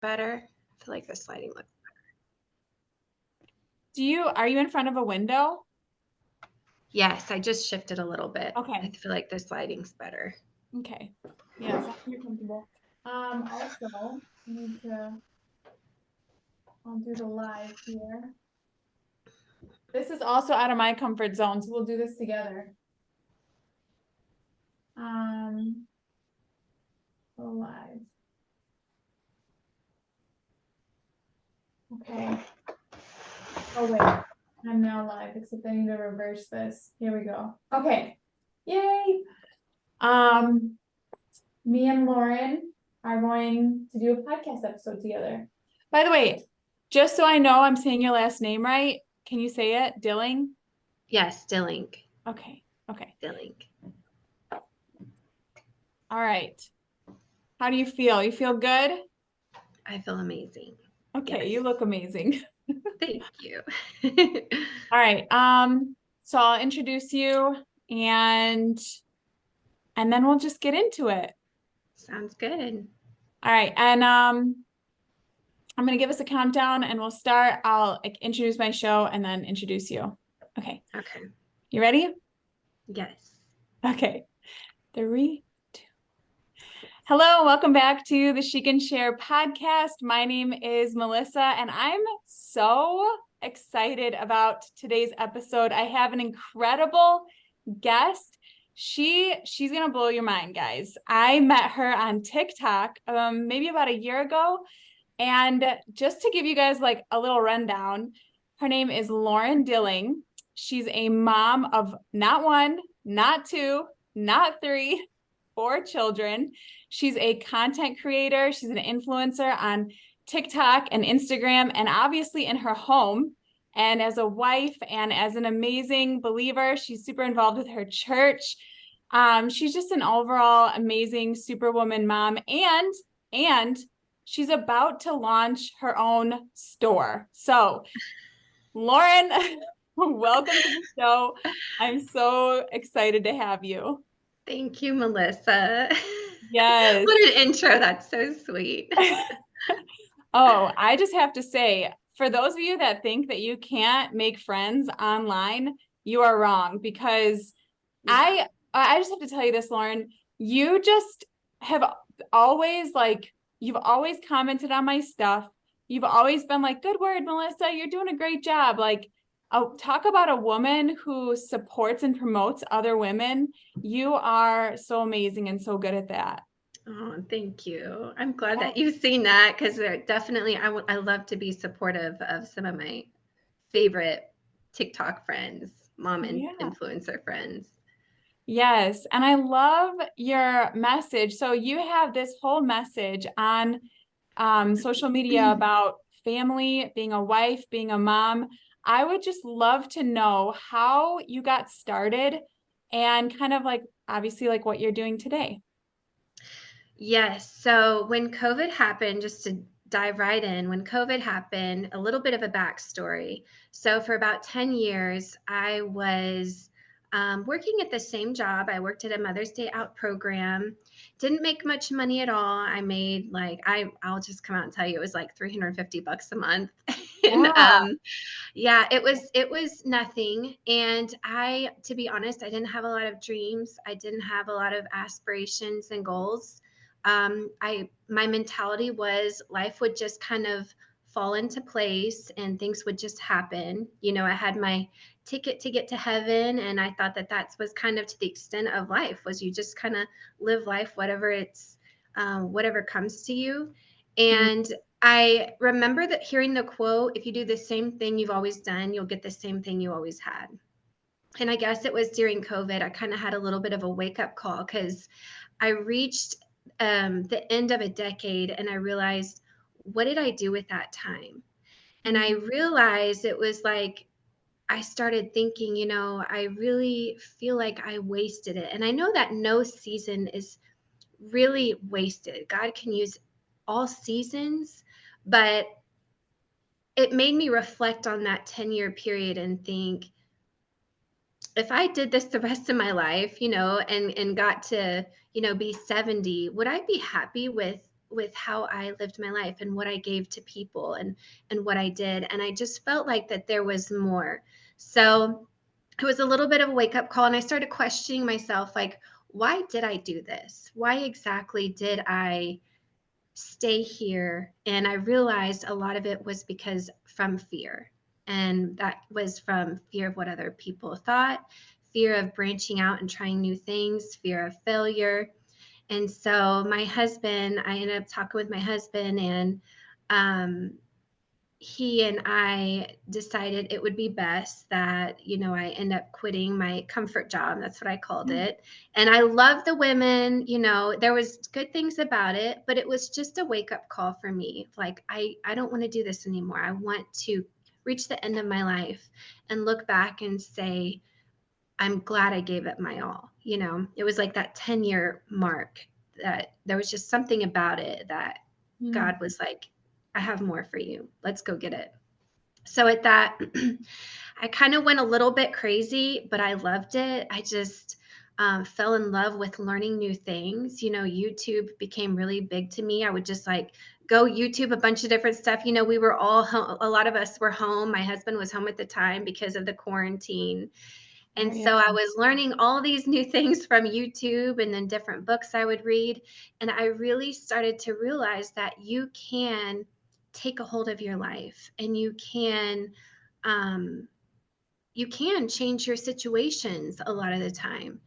better? I feel like the sliding looks. Are you in front of a window? Yes, I just shifted a little bit. I Okay. feel like the sliding's better. Okay. Yeah, as long as you're comfortable. Also, I'll do the live here. This is also out of my comfort zone, so we'll do this together. Go live. Okay. Oh wait, I'm now live, except I need to reverse this. Here we go. Okay. Yay. Me and Lauren are going to do a podcast episode together. By the way, just so I know I'm saying your last name right, can you say it? Dilling? Yes, Dilling. Okay. Okay. Dilling. All right. How do you feel? You feel good? I feel amazing. Okay, Yes. you look amazing. Thank you. All right. So I'll introduce you and then we'll just get into it. Sounds good. All right. And I'm going to give us a countdown and we'll start. I'll introduce my show and then introduce you. Okay. Okay. You ready? Yes. Okay. 3, 2. Hello, welcome back to the She Can Share podcast. My name is Melissa, and I'm so excited about today's episode. I have an incredible guest. She's gonna blow your mind, guys. I met her on TikTok maybe about a year ago, and just to give you guys like a little rundown, her name is Lauren Dilling. She's a mom of not 1, not 2, not 3, 4 children. She's a content creator. She's an influencer on TikTok and Instagram, and obviously in her home. And as a wife and as an amazing believer, she's super involved with her church. She's just an overall amazing superwoman mom, and she's about to launch her own store. So, Lauren, welcome to the show. I'm so excited to have you. Thank you, Melissa. Yes. What an intro. That's so sweet. Oh, I just have to say, for those of you that think that you can't make friends online, you are wrong, because Yeah. I just have to tell you this, Lauren, you just have always you've always commented on my stuff. You've always been like, good word, Melissa, you're doing a great job. Like, talk about a woman who supports and promotes other women. You are so amazing and so good at that. Oh, thank you. I'm glad that you've seen that, because definitely I love to be supportive of some of my favorite TikTok friends, mom and Yeah. influencer friends. Yes. And I love your message. So you have this whole message on social media about family, being a wife, being a mom. I would just love to know how you got started and kind of like, obviously, like what you're doing today. Yes. So when COVID happened, just to dive right in, when COVID happened, a little bit of a backstory. So for about 10 years, I was working at the same job. I worked at a Mother's Day Out program. Didn't make much money at all. I made like I'll just come out and tell you it was like $350 a month. and Wow. yeah, it was nothing. And to be honest, I didn't have a lot of dreams. I didn't have a lot of aspirations and goals. My mentality was life would just kind of fall into place and things would just happen. I had my ticket to get to heaven, and I thought that was kind of to the extent of life, was you just kind of live life, whatever comes to you. Mhm. And I remember that hearing the quote, if you do the same thing you've always done, you'll get the same thing you always had. And I guess it was during COVID, I kind of had a little bit of a wake up call, because I reached the end of a decade and I realized, what did I do with that time? And I realized it was like, I started thinking, I really feel like I wasted it. And I know that no season is really wasted. God can use all seasons, but it made me reflect on that 10-year period and think, if I did this the rest of my life, and got to, be 70, would I be happy with with how I lived my life and what I gave to people and what I did. And I just felt like that there was more. So it was a little bit of a wake up call, and I started questioning myself, like, why did I do this? Why exactly did I stay here? And I realized a lot of it was because from fear. And that was from fear of what other people thought, fear of branching out and trying new things, fear of failure. And so my husband, I ended up talking with my husband, and um, he and I decided it would be best that, I end up quitting my comfort job. That's what I called it. And I love the women, there was good things about it, but it was just a wake up call for me. Like, I don't want to do this anymore. I want to reach the end of my life and look back and say, I'm glad I gave it my all. It was like that 10-year mark that there was just something about it that Mm. God was like, I have more for you. Let's go get it. So at that, I kind of went a little bit crazy, but I loved it. I just fell in love with learning new things. YouTube became really big to me. I would just like go YouTube a bunch of different stuff. We were all home. A lot of us were home. My husband was home at the time because of the quarantine. Oh, And yeah. so I was learning all these new things from YouTube and then different books I would read. And I really started to realize that you can take a hold of your life, and um, you can change your situations a lot of the time.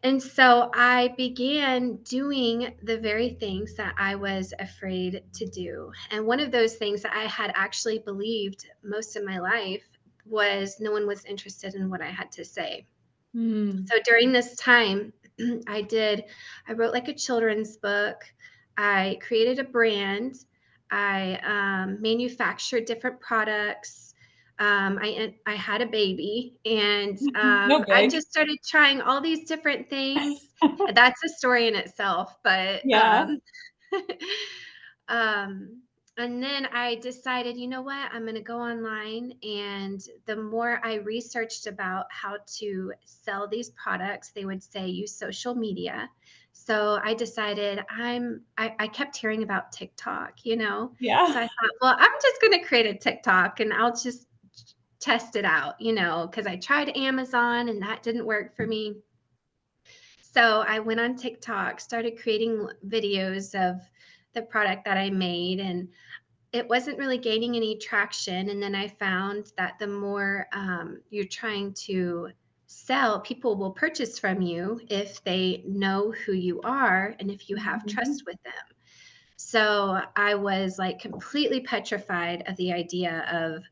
And so I began doing the very things that I was afraid to do. And one of those things that I had actually believed most of my life was no one was interested in what I had to say. Mm. So during this time, I wrote like a children's book. I created a brand. I manufactured different products. I had a baby, and No I big. just started trying all these different things. That's a story in itself, but Yeah. um, and then I decided, you know what, I'm going to go online. And the more I researched about how to sell these products, they would say use social media. So I decided I kept hearing about TikTok. Yeah. So I thought, well, I'm just going to create a TikTok and I'll just test it out, because I tried Amazon and that didn't work for me. So I went on TikTok, started creating videos of the product that I made, and it wasn't really gaining any traction. And then I found that the more you're trying to sell, people will purchase from you if they know who you are and if you have Mhm. trust with them. So I was like completely petrified of the idea of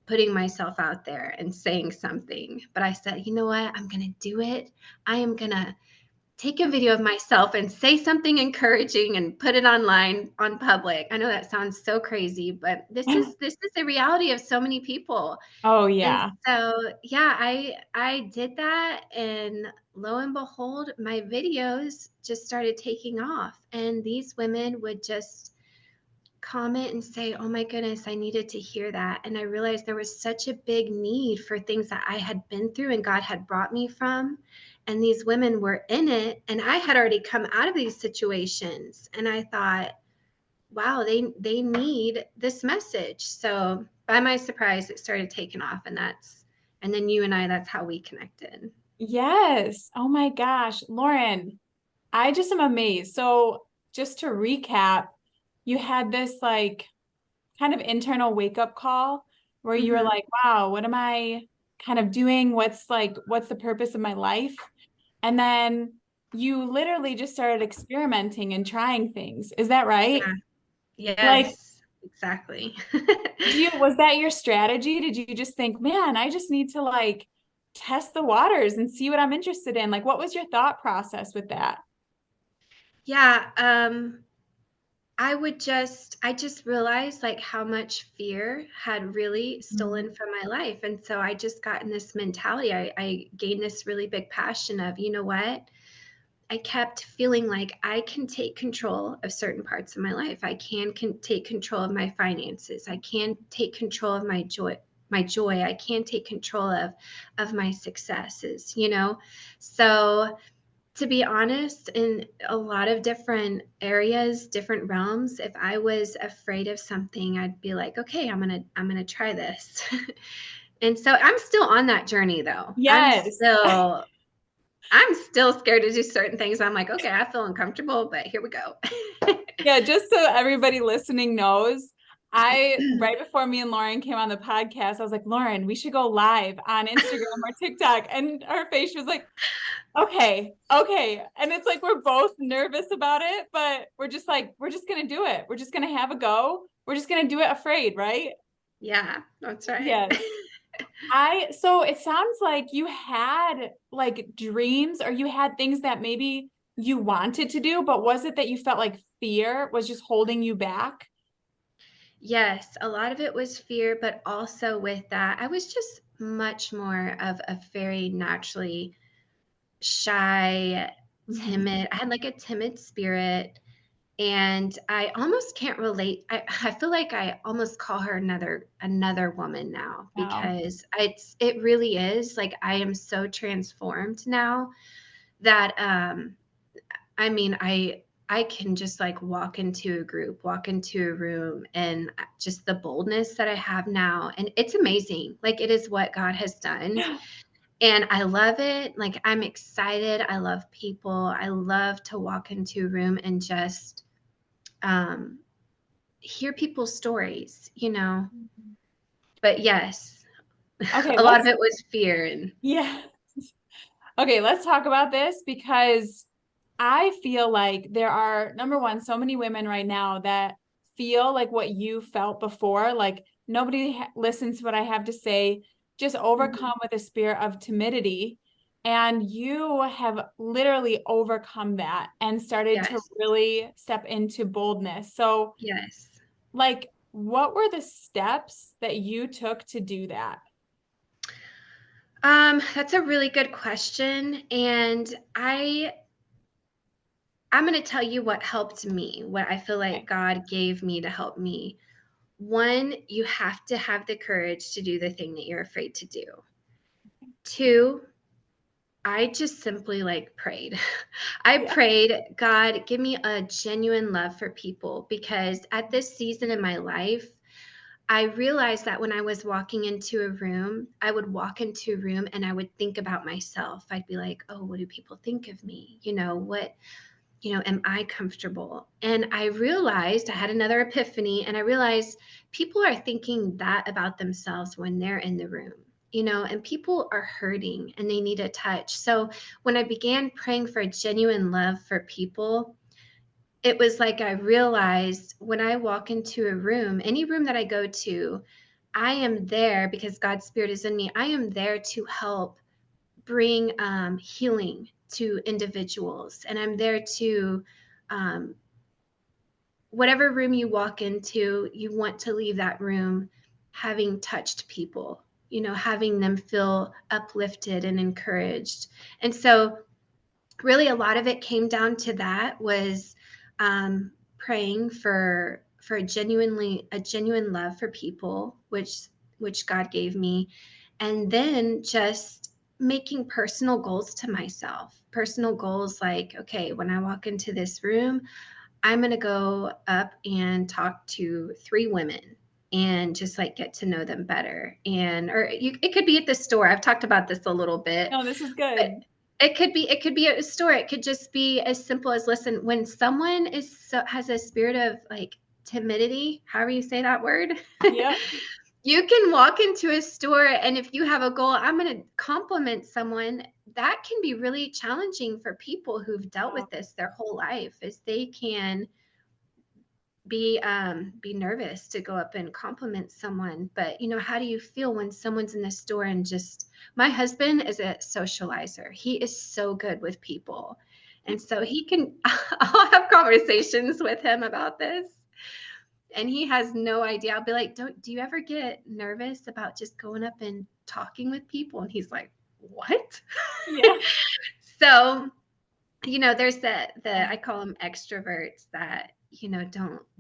putting myself out there and saying something. But I said, you know what? I'm going to do it. I am going to take a video of myself and say something encouraging and put it online on public. I know that sounds so crazy, but this is the reality of so many people. Oh, And yeah. so, yeah, I did that, and lo and behold, my videos just started taking off, and these women would just comment and say, "Oh my goodness, I needed to hear that." And I realized there was such a big need for things that I had been through and God had brought me from. And these women were in it, and I had already come out of these situations. And I thought, wow, they need this message. So by my surprise, it started taking off, and then you and I, that's how we connected. Yes. Oh my gosh. Lauren, I just am amazed. So, just to recap, you had this like kind of internal wake up call where you were Mm-hmm. like, wow, what am I kind of doing? What's the purpose of my life? And then you literally just started experimenting and trying things. Is that right? Yeah. Like, Yes, exactly. was that your strategy? Did you just think, man, I just need to like test the waters and see what I'm interested in? Like, what was your thought process with that? Yeah, I just realized like how much fear had really Mm. stolen from my life. And so I just got in this mentality. I gained this really big passion of, you know what? I kept feeling like I can take control of certain parts of my life. I can take control of my finances. I can take control of my joy. I can take control of my successes. So To be honest, in a lot of different areas, different realms, if I was afraid of something, I'd be like, okay, I'm gonna try this. And so I'm still on that journey though. Yes. I'm still scared to do certain things. I'm like, okay, I feel uncomfortable, but here we go. Yeah, just so everybody listening knows, right before me and Lauren came on the podcast, I was like, Lauren, we should go live on Instagram or TikTok. And her face, she was like, okay. And it's like we're both nervous about it, but we're just like, we're just gonna do it. We're just gonna have a go. We're just gonna do it afraid, right? Yeah, that's right. Yes. So it sounds like you had like dreams, or you had things that maybe you wanted to do, but was it that you felt like fear was just holding you back? Yes, a lot of it was fear, but also with that, I was just much more of a very naturally shy, Mhm. timid. I had like a timid spirit, and I almost can't relate. I feel like I almost call her another woman now, Wow. because it really is like I am so transformed now that I mean, I can just like walk into a group, walk into a room, and just the boldness that I have now, and it's amazing. Like, it is what God has done, and I love it. Like, I'm excited. I love people. I love to walk into a room and just um hear people's stories, you know. But yes, Okay, a lot of it was fear. And yeah. Okay, let's talk about this, because I feel like there are, number one, so many women right now that feel like what you felt before, like nobody listens to what I have to say, just Mhm. overcome with a spirit of timidity. And you have literally overcome that and started to Yes, really step into boldness. So, yes. like, what were the steps that you took to do that? That's a really good question, and I'm going to tell you what helped me, what I feel like Okay. God gave me to help me. One, you have to have the courage to do the thing that you're afraid to do. Two, I just simply like prayed. I Yeah. prayed, God, give me a genuine love for people, because at this season in my life, I realized that when I was walking into a room, I would walk into a room and I would think about myself. I'd be like, oh, what do people think of me? Am I comfortable? And I realized, I had another epiphany, and I realized people are thinking that about themselves when they're in the room, and people are hurting and they need a touch. So when I began praying for a genuine love for people, it was like I realized when I walk into a room, any room that I go to, I am there because God's Spirit is in me. I am there to help bring healing to individuals. And I'm there to, um, whatever room you walk into, you want to leave that room having touched people, having them feel uplifted and encouraged. And so, really, a lot of it came down to that, was praying for a genuine love for people, which God gave me, and then just making personal goals to myself. Personal goals like, okay, when I walk into this room, I'm going to go up and talk to 3 women and just like get to know them better. It could be at the store. I've talked about this a little bit, No, this is but good. it could be at a store. It could just be as simple as, listen, when someone has a spirit of like timidity, however you say that word, Yep. you can walk into a store, and if you have a goal, I'm going to compliment someone. That can be really challenging for people who've dealt Wow. with this their whole life, as they can be nervous to go up and compliment someone. But how do you feel when someone's in the store and just, my husband is a socializer. He is so good with people, and so he can I'll have conversations with him about this, and he has no idea. I'll be like, don't do you ever get nervous about just going up and talking with people? And he's like, what? Yeah. So, there's the I call them extroverts that,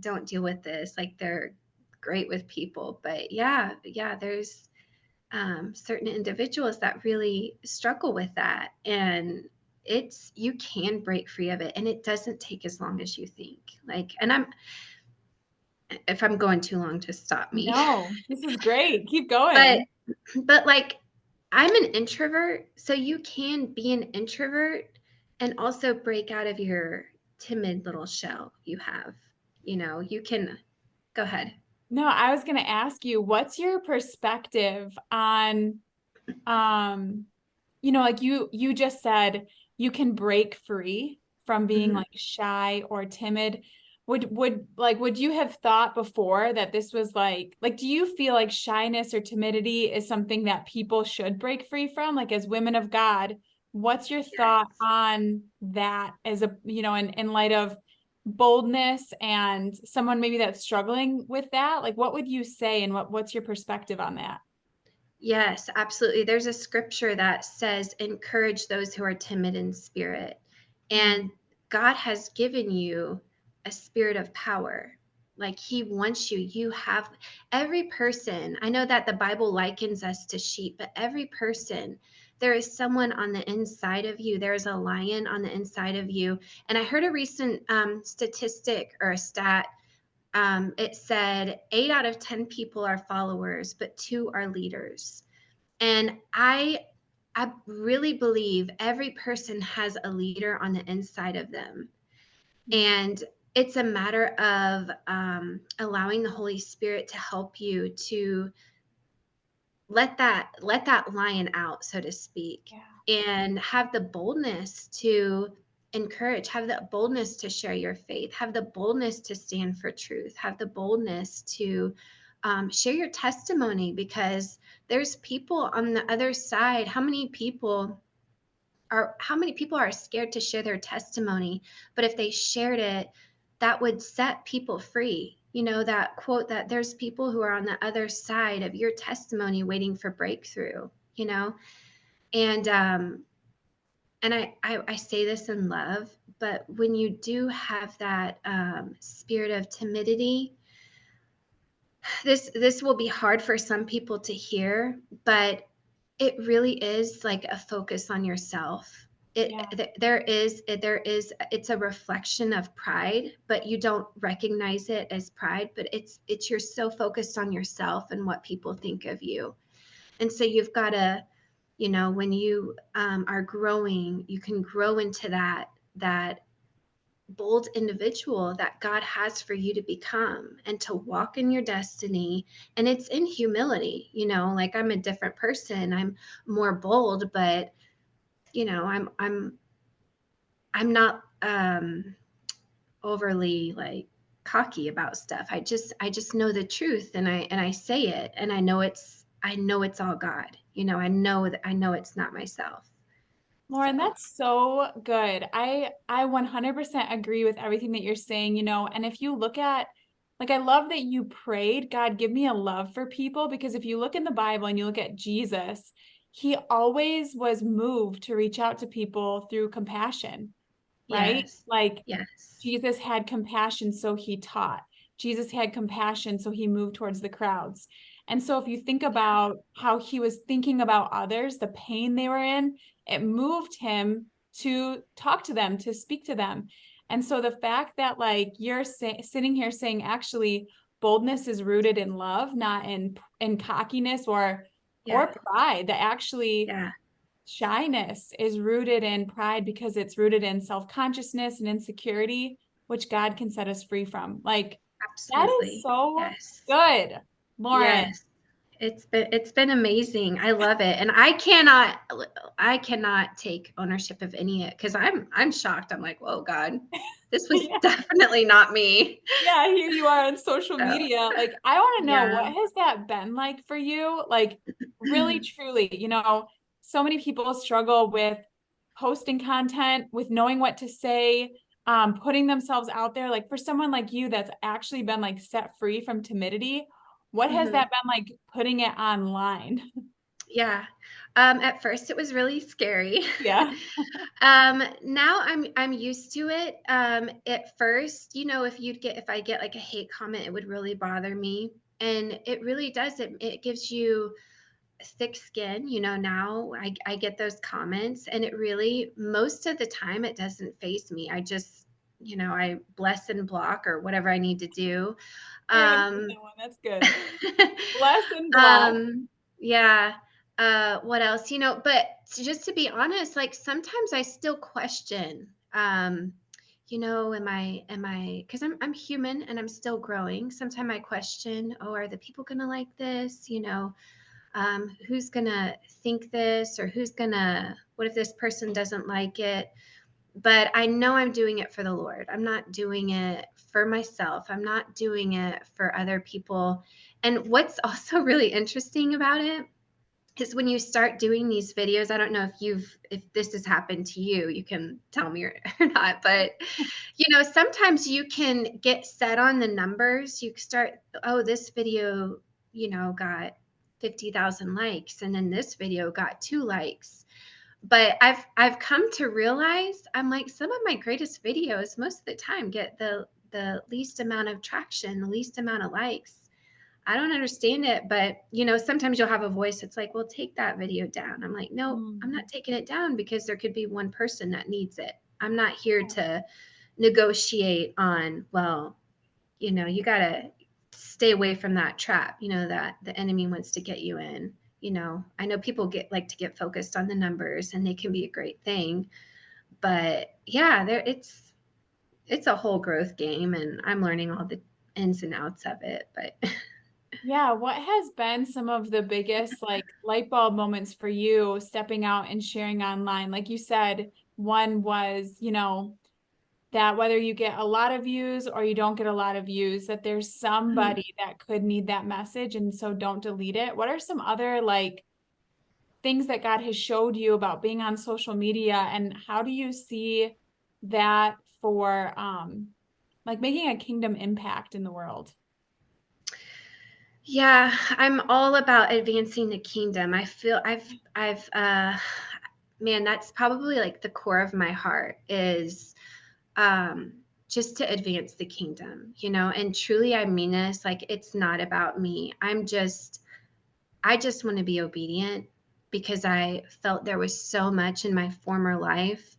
don't deal with this. Like, they're great with people. But yeah, there's certain individuals that really struggle with that. And you can break free of it, and it doesn't take as long as you think. Like, and if I'm going too long, just stop me. No, this is great. Keep But going. like, I'm an introvert, so you can be an introvert and also break out of your timid little shell you have. You can go ahead. No, I was going to ask you, what's your perspective on, like you just said, you can break free from being Mhm. like shy or timid. Would you have thought before that this was do you feel like shyness or timidity is something that people should break free from? Like, as women of God, what's your thought Yes. on that as in light of boldness and someone maybe that's struggling with that? Like, what would you say, and what's your perspective on that? Yes, absolutely. There's a scripture that says, encourage those who are timid in spirit. Mm. And God has given you a spirit of power. Like, He wants you. You have every person. I know that the Bible likens us to sheep, but every person, there is someone on the inside of you. There's a lion on the inside of you. And I heard a recent statistic or a stat. It said 8 out of 10 people are followers, but 2 are leaders. And I really believe every person has a leader on the inside of them. And it's a matter of allowing the Holy Spirit to help you to let that lion out, so to speak, Yeah. and have the boldness to encourage, have the boldness to share your faith, have the boldness to stand for truth, have the boldness to share your testimony, because there's people on the other side. How many people are scared to share their testimony? But if they shared it, that would set people free. That quote, that there's people who are on the other side of your testimony waiting for breakthrough, you know? And I say this in love, but when you do have that spirit of timidity, this will be hard for some people to hear, but it really is like a focus on yourself. Yeah. It's a reflection of pride, but you don't recognize it as pride, but it's you're so focused on yourself and what people think of you. And so you've got to, when you are growing, you can grow into that bold individual that God has for you to become and to walk in your destiny. And it's in humility, like, I'm a different person. I'm more bold, but I'm not overly like cocky about stuff. I just know the truth, and I say it, and I know it's all God. I know it's not myself. Lauren, So, that's so good. I 100% agree with everything that you're saying, and if you look at, like, I love that you prayed, God, give me a love for people, because if you look in the Bible and you look at Jesus, he always was moved to reach out to people through compassion, right? yes. Like, Yes. Jesus had compassion, so he taught. Jesus had compassion, so he moved towards the crowds. And so if you think Yeah. about how he was thinking about others, the pain they were in, it moved him to talk to them, to speak to them. And so the fact that, like, you're sitting here saying, actually, boldness is rooted in love, not in cockiness or Yeah. pride, that actually Yeah. shyness is rooted in pride because it's rooted in self-consciousness and insecurity, which God can set us free from. Like, that is Absolutely. so Yes. good, Lauren. Yes. It's been amazing. I love it. And I cannot take ownership of any of it, because I'm shocked. I'm like, whoa, God, this was Yeah. definitely not me. Yeah, here you are on social So, media. Like, I want to know, yeah. what has that been like for you? Like, really, truly, so many people struggle with posting content, with knowing what to say, putting themselves out there. Like, for someone like you that's actually been like set free from timidity, what has Mhm. that been like putting it online? Yeah. At first it was really scary. Yeah. Now I'm used to it. At first, if I get like a hate comment, it would really bother me. And it really does. It gives you thick skin, now I get those comments, and it really, most of the time, it doesn't faze me. I just, I bless and block or whatever I need to do. I haven't heard that one. That's good. Bless and block. Yeah. What else? But just to be honest, like sometimes I still question, because I'm human and I'm still growing. Sometimes I question, oh, are the people gonna like this? Who's gonna think this, or what if this person doesn't like it? But I know I'm doing it for the Lord. I'm not doing it for myself. I'm not doing it for other people. And what's also really interesting about it is when you start doing these videos, I don't know if this has happened to you, you can tell me or not, but sometimes you can get set on the numbers. You start, oh, this video, got 50,000 likes, and then this video got 2 likes. But I've come to realize, I'm like, some of my greatest videos most of the time get the least amount of traction, the least amount of likes. I don't understand it, but sometimes you'll have a voice that's like, well, take that video down. I'm like, no, I'm not taking it down, because there could be one person that needs it. I'm not here to negotiate on, well, you got to stay away from that trap, that the enemy wants to get you in. I know people like to get focused on the numbers, and they can be a great thing, but yeah, it's a whole growth game, and I'm learning all the ins and outs of it, but Yeah, what has been some of the biggest like light bulb moments for you stepping out and sharing online? Like you said, one was, that whether you get a lot of views or you don't get a lot of views, that there's somebody that could need that message, and so don't delete it. What are some other like things that God has showed you about being on social media, and how do you see that for like making a kingdom impact in the world? yeah, I'm all about advancing the kingdom. I feel I've man, that's probably like the core of my heart is um just to advance the kingdom, and truly I mean this, like it's not about me. I just want to be obedient, because I felt there was so much in my former life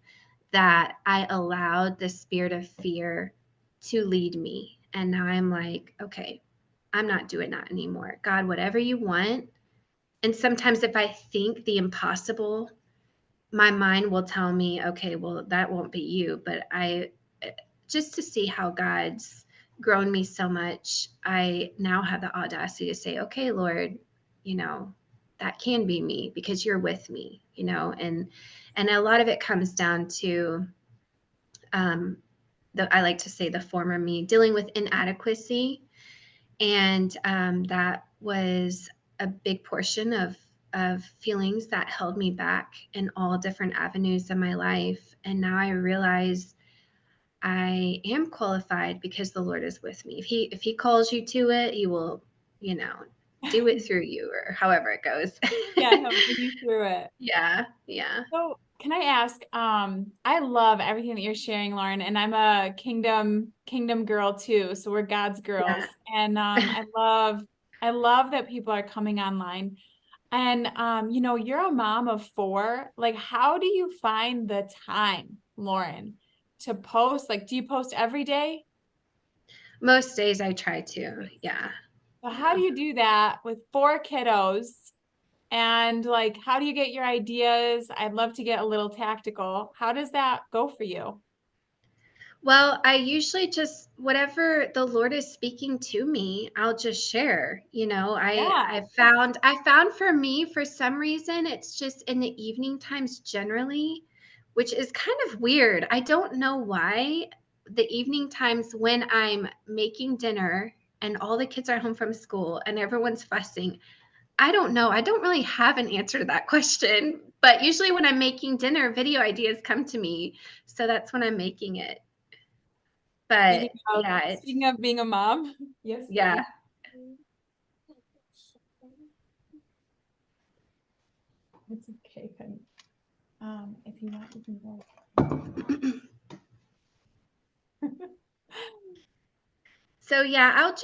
that I allowed the spirit of fear to lead me. And now I'm like, okay, I'm not doing that anymore. God, whatever you want. And sometimes if I think the impossible, my mind will tell me, okay, well, that won't be you. But just to see how God's grown me so much, I now have the audacity to say, okay, Lord, you know, that can be me, because you're with me, and a lot of it comes down to, I like to say, the former me dealing with inadequacy. And that was a big portion of feelings that held me back in all different avenues of my life. And now I realize I am qualified because the Lord is with me. If he calls you to it, he will, you know, do it through you, or however it goes. Yeah, he'll bring you through it. Yeah, yeah. So can I ask, I love everything that you're sharing, Lauren, and I'm a kingdom girl too. So we're God's girls. And I love that people are coming online. And you're a mom of 4. Like, how do you find the time, Lauren, to post? Like, do you post every day? Most days I try to. Yeah. So how Yeah. do you do that with 4 kiddos? And like, how do you get your ideas? I'd love to get a little tactical. How does that go for you? Well, I usually just, whatever the Lord is speaking to me, I'll just share. Yeah. I found for me, for some reason, it's just in the evening times generally, which is kind of weird. I don't know why. The evening times when I'm making dinner and all the kids are home from school and everyone's fussing, I don't know. I don't really have an answer to that question. But usually when I'm making dinner, video ideas come to me. So that's when I'm making it. But yeah, Speaking of being a mom. Yes, yeah. baby. It's okay, honey. If you want, you can go. So yeah, I'll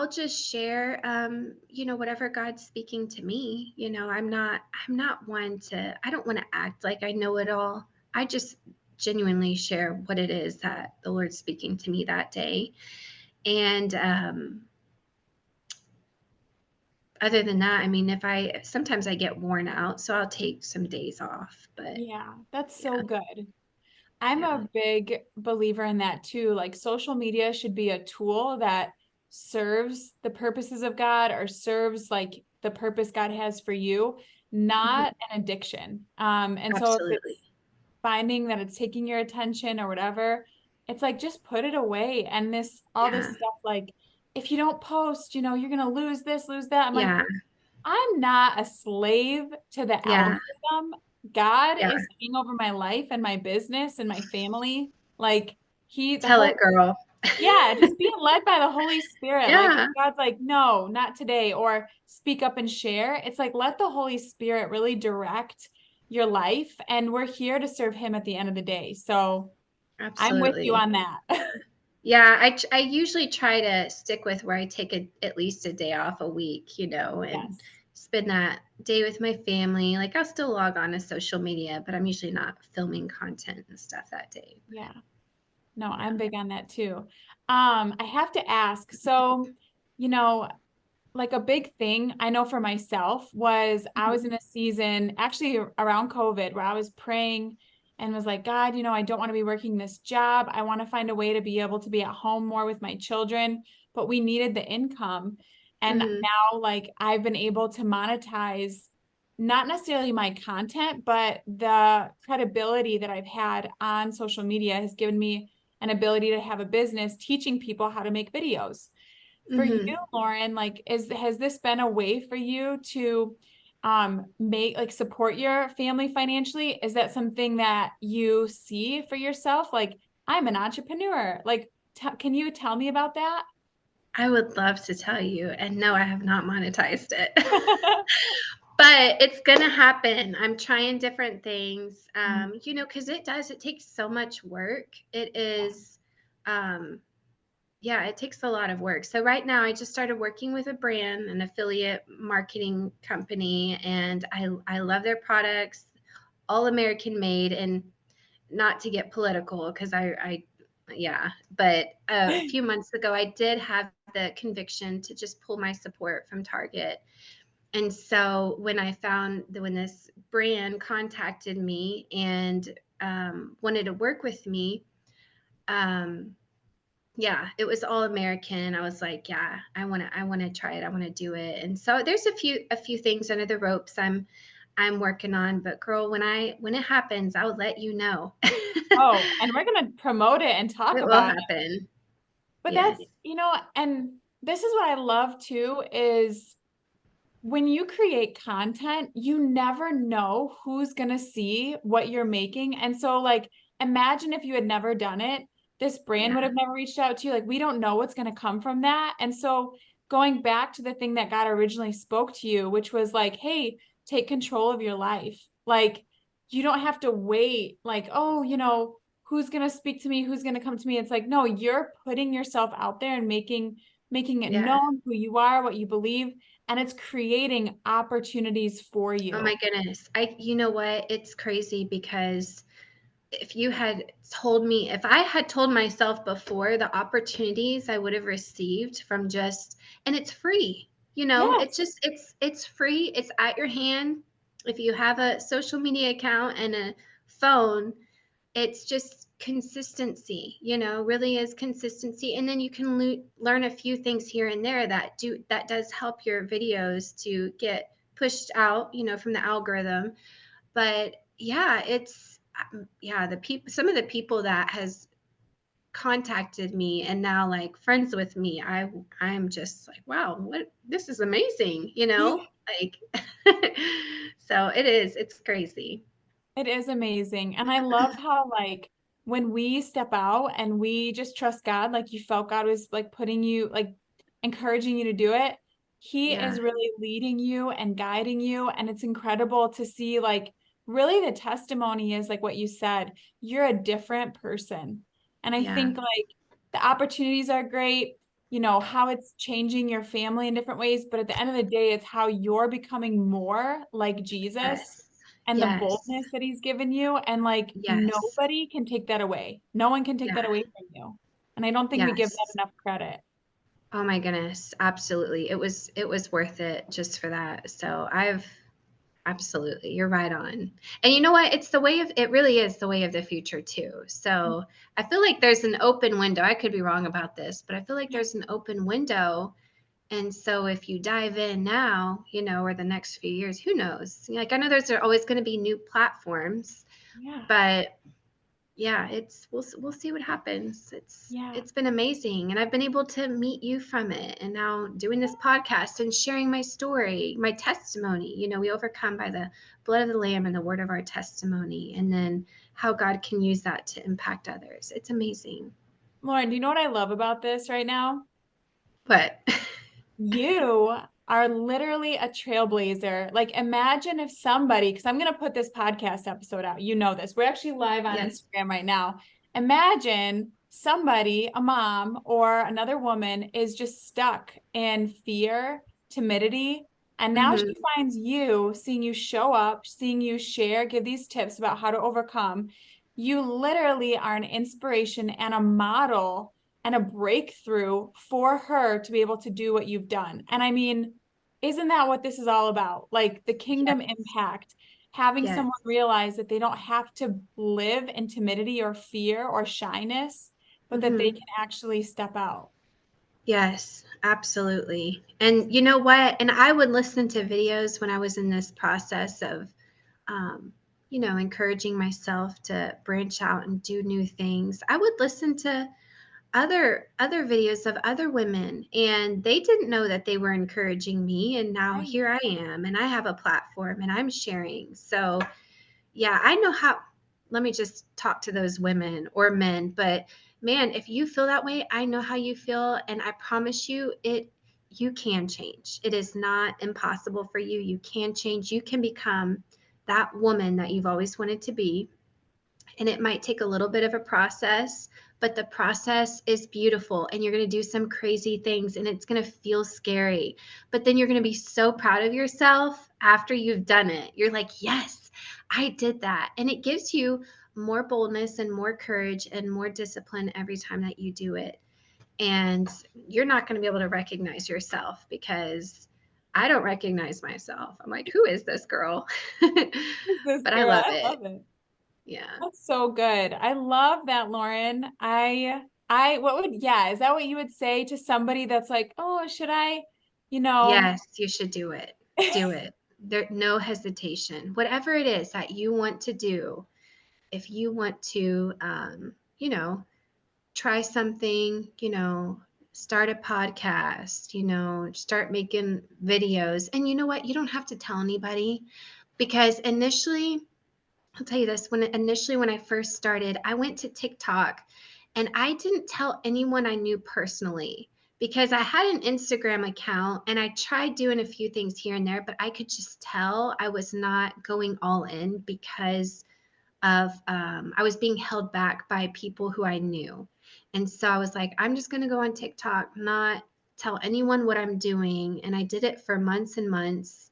just share whatever God's speaking to me. I'm not one to I don't want to act like I know it all. I just genuinely share what it is that the Lord's speaking to me that day. And other than that, I mean, if I sometimes I get worn out, so I'll take some days off, but Yeah, that's so yeah, good. I'm yeah. a big believer in that too. Like social media should be a tool that serves the purposes of God or serves like the purpose God has for you, Mhm. not an addiction. And so if Absolutely. it's finding that it's taking your attention or whatever, it's like just put it away. And all this Yeah. stuff, like if you don't post, you're gonna lose this, lose that. I'm like, Yeah. I'm not a slave to the Yeah. algorithm. God Yeah. is king over my life and my business and my family. Like the Tell whole, it, girl. yeah, just being led by the Holy Spirit. Like Yeah. God's like, no, not today, or speak up and share. It's like, let the Holy Spirit really direct your life. And we're here to serve him at the end of the day. So I'm with you Absolutely. on that. Yeah, I usually try to stick with where I take at least a day off a week, and Yes. spend that day with my family. Like I'll still log on to social media, but I'm usually not filming content and stuff that day. Yeah. No, Yeah. I'm big on that too. I have to ask, so, you know, like a big thing I know for myself was I was Mhm. in a season actually around COVID where I was praying and was like, God, I don't want to be working this job. I want to find a way to be able to be at home more with my children, but we needed the income. And Mhm. now like I've been able to monetize not necessarily my content, but the credibility that I've had on social media has given me an ability to have a business teaching people how to make videos. For you, Mhm. Lauren, like has this been a way for you to make like support your family financially? Is that something that you see for yourself? Like, I'm an entrepreneur. Like, can you tell me about that? I would love to tell you, and no, I have not monetized it. But it's gonna happen. I'm trying different things, because it takes so much work. It is, um, yeah, it takes a lot of work. So right now, I just started working with a brand, an affiliate marketing company, and I love their products, all American made, and not to get political because yeah, but a few months ago, I did have the conviction to just pull my support from Target. And so when I found that when this brand contacted me and wanted to work with me, um, yeah, it was all American. I was like, yeah, I want to try it. I want to do it. And so there's a few things under the ropes I'm working on, but girl, when it happens, I'll let you know. Oh, and we're gonna promote it and talk It will about it. happen. But Yes. and this is what I love too, is when you create content, you never know who's going to see what you're making. And so, like, imagine if you had never done it, this brand Yeah. would have never reached out to you. Like, we don't know what's going to come from that. And so, going back to the thing that God originally spoke to you, which was like, hey, take control of your life. Like, you don't have to wait, like, oh, who's going to speak to me? Who's going to come to me? It's like, no, you're putting yourself out there and making it Yeah. known who you are, what you believe, and it's creating opportunities for Oh my you. goodness. You know what? It's crazy because if I had told myself before the opportunities I would have received from and it's free, Yes. it's free. It's at your hand. If you have a social media account and a phone, it's just consistency, really is consistency. And then you can learn a few things here and there that does help your videos to get pushed out, from the algorithm. But yeah, yeah, some of the people that has contacted me and now like friends with me, I'm just like, wow, what this is amazing, like so it's crazy. It is amazing. And I love how, like, when we step out and we just trust God, like you felt God was like putting you, like encouraging you to do it, He Yeah. is really leading you and guiding you. And it's incredible to see, like, really the testimony is like what you said, you're a different person. And I Yeah. think, like, the opportunities are great. how it's changing your family in different ways. But at the end of the day, it's how you're becoming more like Jesus Yes. and the Yes. boldness that he's given you. And like Yes. nobody can take that away. No one can take Yeah. that away from you. And I don't think we give that Yes. enough credit. Oh my goodness. Absolutely. It was worth it just for that. So absolutely, you're right on. And you know what? It really is the way of the future too. So I feel like there's an open window. I could be wrong about this, but I feel like there's an open window. And so if you dive in now, or the next few years, who knows? Like I know there's always going to be new platforms, Yeah. but yeah, we'll see what happens. Yeah. It's been amazing, and I've been able to meet you from it, and now doing this podcast and sharing my story, my testimony. We overcome by the blood of the Lamb and the word of our testimony, and then how God can use that to impact others. It's amazing. Lauren, do you know what I love about this right now? But You are literally a trailblazer. Like, imagine if somebody, because I'm going to put this podcast episode out. You know this. We're actually live on yes, Instagram right now. Imagine somebody, a mom or another woman, is just stuck in fear, timidity. And now she hmm finds you, seeing you show up, seeing you share, give these tips about how to overcome. You literally are an inspiration and a model and a breakthrough for her to be able to do what you've done. And I mean, isn't that what this is all about? Like the kingdom yes, impact, having yes, someone realize that they don't have to live in timidity or fear or shyness, but that they hmm can actually step out. yes, absolutely. And you know what? And I would listen to videos when I was in this process of um, encouraging myself to branch out and do new things. I would listen to other videos of other women, and they didn't know that they were encouraging me, and now Right. here I am, and I have a platform and I'm sharing. So yeah, I know how. Let me just talk to those women or men, but man, if you feel that way, I know how you feel, and I promise you you can change. It is not impossible for you. You can change. You can become that woman that you've always wanted to be. And it might take a little bit of a process, but the process is beautiful, and you're going to do some crazy things, and it's going to feel scary, but then you're going to be so proud of yourself after you've done it. You're like, yes, I did that. And it gives you more boldness and more courage and more discipline every time that you do it. And you're not going to be able to recognize yourself, because I don't recognize myself. I'm like, who is this girl? Who's this But I girl? love I it. love it. Yeah. That's so good. I love that, Lauren. Is that what you would say to somebody that's like, oh, should I, you know, Yes, you should do it. Do it. There, no hesitation. Whatever it is that you want to do, if you want to, try something, start a podcast, start making videos. And you know what? You don't have to tell anybody, because initially, I'll tell you this, when I first started, I went to TikTok, and I didn't tell anyone I knew personally, because I had an Instagram account and I tried doing a few things here and there, but I could just tell I was not going all in, because of I was being held back by people who I knew. And so I was like, I'm just going to go on TikTok, not tell anyone what I'm doing. And I did it for months and months.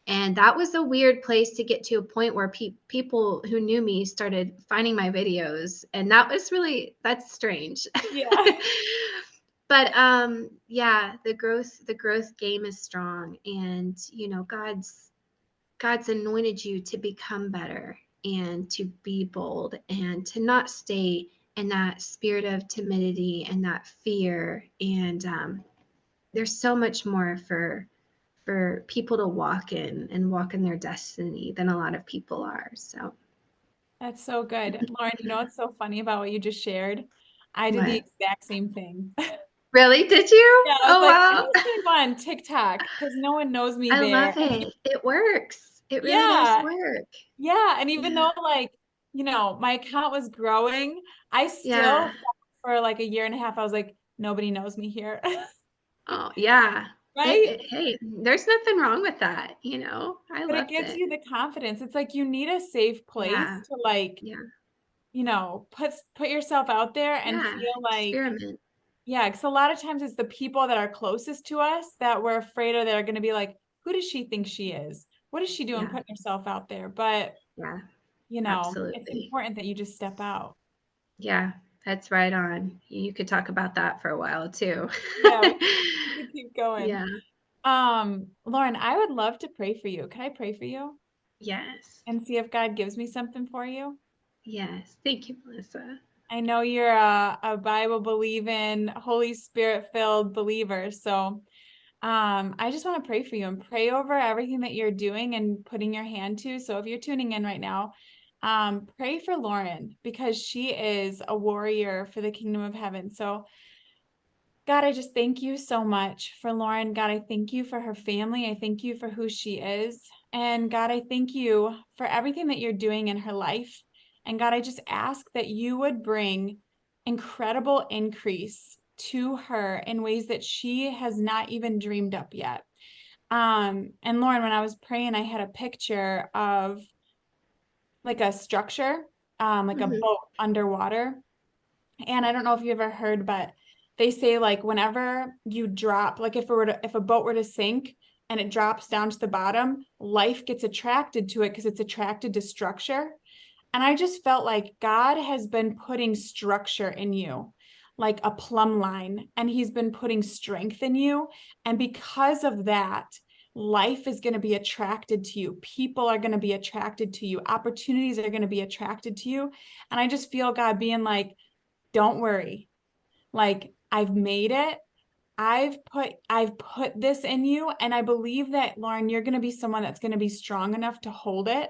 And that was a weird place to get to, a point where people who knew me started finding my videos. And that's strange. yeah. But yeah, the growth game is strong. And God's anointed you to become better and to be bold and to not stay in that spirit of timidity and that fear. And there's so much more for people to walk in and walk in their destiny than a lot of people are. So That's so good. Lauren, you know what's so funny about what you just shared? I did the what? exact same thing. Really? Did you? Yeah, I was Oh like, I'm wow. just gonna go on TikTok because no one knows me I there. love it. It works. It really does Yeah, work. yeah. And even Yeah. though like, my account was growing, I still Yeah. for like a year and a half, I was like, nobody knows me here. Oh, yeah. Right? Hey, there's nothing wrong with that. I But it loved gives it. you the confidence. It's like you need a safe place Yeah. to like, Yeah. put yourself out there and Yeah. feel like, Experiment. Yeah, because a lot of times it's the people that are closest to us that we're afraid of that are going to be like, who does she think she is? What is she doing Yeah. putting herself out there? But, Yeah. it's Absolutely. important that you just step out. Yeah. That's right on. You could talk about that for a while too. Yeah, we could keep going. Yeah. Lauren, I would love to pray for you. Can I pray for you Yes. and see if God gives me something for you? Yes. Thank you, Melissa. I know you're a Bible believing, Holy Spirit filled believer. So I just want to pray for you and pray over everything that you're doing and putting your hand to. So if you're tuning in right now, pray for Lauren because she is a warrior for the kingdom of heaven. So God, I just thank you so much for Lauren. God, I thank you for her family. I thank you for who she is. And God, I thank you for everything that you're doing in her life. And God, I just ask that you would bring incredible increase to her in ways that she has not even dreamed up yet. And Lauren, when I was praying, I had a picture of like a structure, like a Mhm. boat underwater. And I don't know if you've ever heard, but they say like whenever you drop, like if a boat were to sink and it drops down to the bottom, life gets attracted to it because it's attracted to structure. And I just felt like God has been putting structure in you, like a plumb line, and he's been putting strength in you. And because of that, life is going to be attracted to you. People are going to be attracted to you. Opportunities are going to be attracted to you. And I just feel God being like, don't worry. Like I've made it. I've put this in you. And I believe that, Lauren, you're going to be someone that's going to be strong enough to hold it.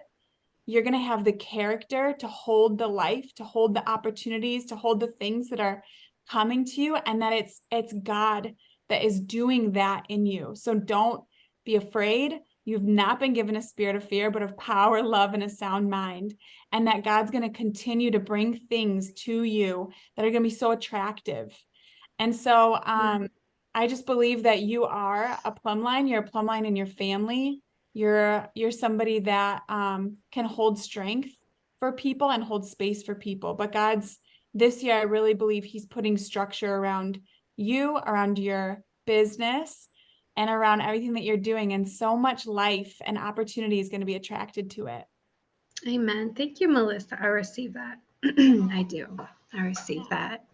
You're going to have the character to hold the life, to hold the opportunities, to hold the things that are coming to you, and that it's God that is doing that in you. So don't be afraid. You've not been given a spirit of fear, but of power, love, and a sound mind. And that God's going to continue to bring things to you that are going to be so attractive. And so I just believe that you are a plumb line. You're a plumb line in your family. You're somebody that can hold strength for people and hold space for people. But God's this year, I really believe he's putting structure around you, around your business, and around everything that you're doing. And so much life and opportunity is going to be attracted to it. Amen. Thank you, Melissa. I receive that. I do. I receive that.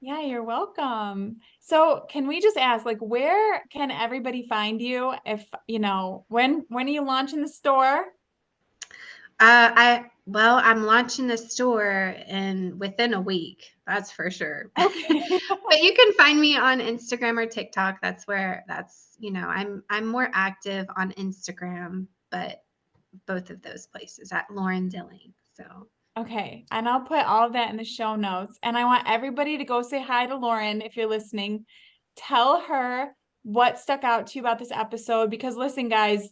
Yeah, you're welcome. So can we just ask, like, where can everybody find you if, when are you launching the store? I'm launching the store in within a week. That's for sure. Okay. But you can find me on Instagram or TikTok. I'm more active on Instagram, but both of those places at Lauren Dilling. So Okay. And I'll put all of that in the show notes. And I want everybody to go say hi to Lauren if you're listening. Tell her what stuck out to you about this episode because listen, guys,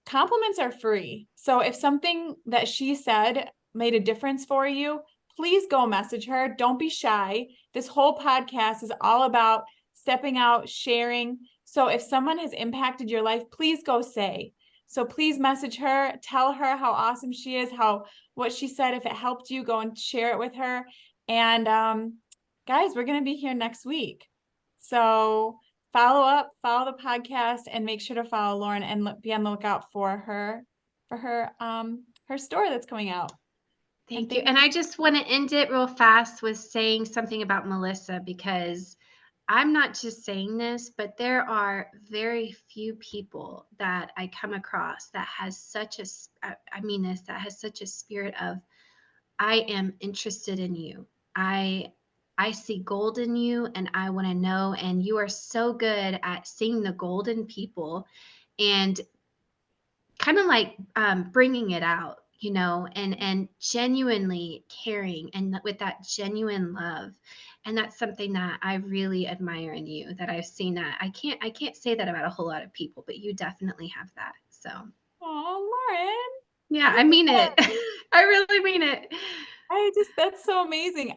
compliments are free. So if something that she said made a difference for you, please go message her. Don't be shy. This whole podcast is all about stepping out, sharing. So if someone has impacted your life, please go say. So please message her, tell her how awesome she is, what she said. If it helped you, go and share it with her. And guys, we're going to be here next week. So follow the podcast, and make sure to follow Lauren and be on the lookout for her story that's coming out. thank you. And I just want to end it real fast with saying something about Melissa because I'm not just saying this, but there are very few people that I come across that has such a, I mean this, that has such a spirit of, I am interested in you. I I see gold in you and I want to know. And you are so good at seeing the gold in people and kind of like bringing it out, and genuinely caring and with that genuine love. And that's something that I really admire in you, that I've seen. That I can't say that about a whole lot of people, but you definitely have that. So Oh, Lauren. yeah, I mean it. I really mean it. That's so amazing.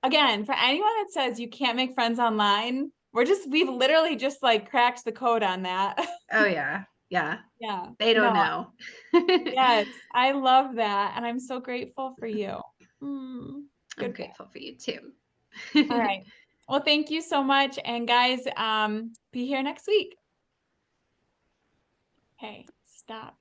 Again, for anyone that says you can't make friends online, we've literally just like cracked the code on that. Oh yeah, yeah. Yeah. They don't No, know. yes, I love that. And I'm so grateful for you. I'm Good. grateful for you too. All right. Well, thank you so much. And guys, be here next week. Okay, stop.